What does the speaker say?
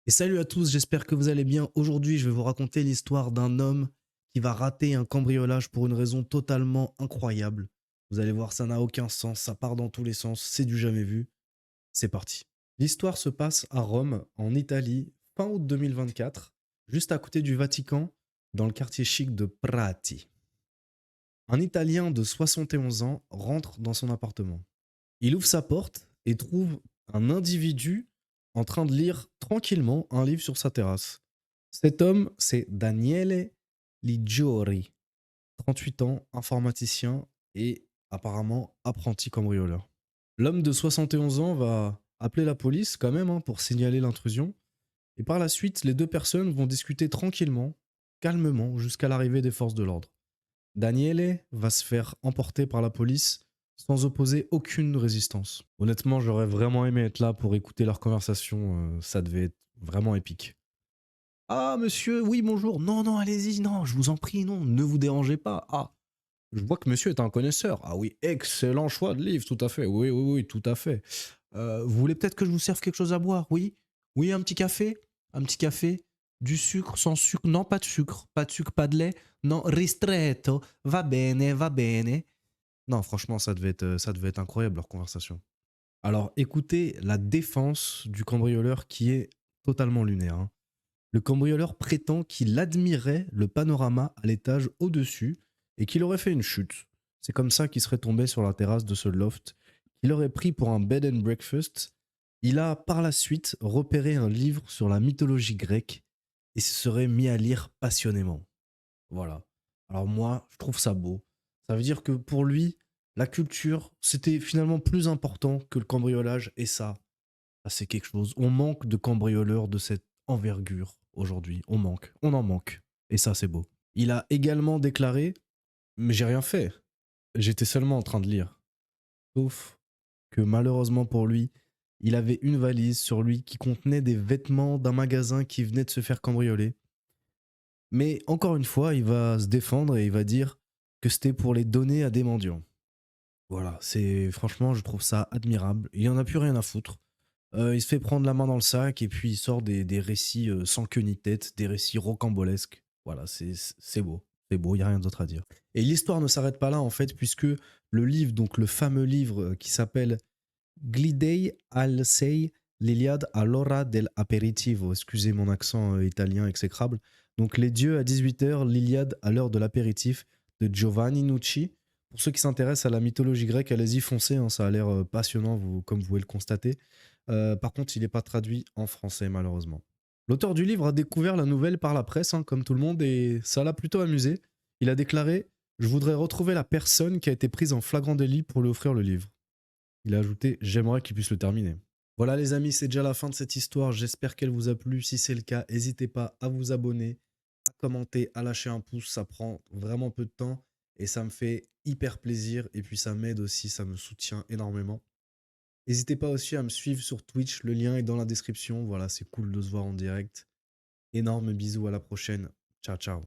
Et salut à tous, j'espère que vous allez bien. Aujourd'hui, je vais vous raconter l'histoire d'un homme qui va rater un cambriolage pour une raison totalement incroyable. Vous allez voir, ça n'a aucun sens, ça part dans tous les sens, c'est du jamais vu. C'est parti. L'histoire se passe à Rome, en Italie, fin août 2024, juste à côté du Vatican, dans le quartier chic de Prati. Un Italien de 71 ans rentre dans son appartement. Il ouvre sa porte et trouve un individu en train de lire tranquillement un livre sur sa terrasse. Cet homme, c'est Daniele Ligiori, 38 ans, informaticien et apparemment apprenti cambrioleur. L'homme de 71 ans va appeler la police quand même pour signaler l'intrusion. Et par la suite, les deux personnes vont discuter tranquillement, calmement, jusqu'à l'arrivée des forces de l'ordre. Daniele va se faire emporter par la police sans opposer aucune résistance. Honnêtement, j'aurais vraiment aimé être là pour écouter leur conversation, ça devait être vraiment épique. Ah monsieur, oui bonjour, non non allez-y, non, je vous en prie, non, ne vous dérangez pas. Ah, je vois que monsieur est un connaisseur. Ah oui, excellent choix de livre, tout à fait, oui oui oui, tout à fait. Vous voulez peut-être que je vous serve quelque chose à boire, oui? Oui, un petit café? Un petit café? Du sucre, sans sucre? Non, pas de sucre. Pas de sucre, pas de lait? Non, ristretto. Va bene, va bene. Non, franchement, ça devait être incroyable leur conversation. Alors, écoutez la défense du cambrioleur qui est totalement lunaire, hein. Le cambrioleur prétend qu'il admirait le panorama à l'étage au-dessus et qu'il aurait fait une chute. C'est comme ça qu'il serait tombé sur la terrasse de ce loft, qu'il aurait pris pour un bed and breakfast. Il a par la suite repéré un livre sur la mythologie grecque et se serait mis à lire passionnément. Voilà. Alors moi, je trouve ça beau. Ça veut dire que pour lui, la culture, c'était finalement plus important que le cambriolage. Et ça c'est quelque chose. On manque de cambrioleurs de cette envergure aujourd'hui. On manque. On en manque. Et ça, c'est beau. Il a également déclaré, mais j'ai rien fait. J'étais seulement en train de lire. Sauf que malheureusement pour lui, il avait une valise sur lui qui contenait des vêtements d'un magasin qui venait de se faire cambrioler. Mais encore une fois, il va se défendre et il va dire que c'était pour les donner à des mendiants. Voilà, c'est franchement, je trouve ça admirable. Il en a plus rien à foutre. Il se fait prendre la main dans le sac et puis il sort des récits sans queue ni tête, des récits rocambolesques. Voilà, c'est beau. C'est beau, il n'y a rien d'autre à dire. Et l'histoire ne s'arrête pas là en fait, puisque le livre, donc le fameux livre qui s'appelle Glidei al sei l'Iliade all'ora del aperitivo. Excusez mon accent italien exécrable. Donc les dieux à 18 h, l'Iliade à l'heure de l'apéritif de Giovanni Nucci. Pour ceux qui s'intéressent à la mythologie grecque, allez-y, foncez, hein, ça a l'air passionnant, comme vous pouvez le constater. Par contre, il n'est pas traduit en français, malheureusement. L'auteur du livre a découvert la nouvelle par la presse, hein, comme tout le monde, et ça l'a plutôt amusé. Il a déclaré: je voudrais retrouver la personne qui a été prise en flagrant délit pour lui offrir le livre. Il a ajouté: j'aimerais qu'il puisse le terminer. Voilà les amis, c'est déjà la fin de cette histoire. J'espère qu'elle vous a plu. Si c'est le cas, n'hésitez pas à vous abonner, à commenter, à lâcher un pouce. Ça prend vraiment peu de temps et ça me fait hyper plaisir. Et puis ça m'aide aussi, ça me soutient énormément. N'hésitez pas aussi à me suivre sur Twitch. Le lien est dans la description. Voilà, c'est cool de se voir en direct. Énorme bisous, à la prochaine. Ciao, ciao.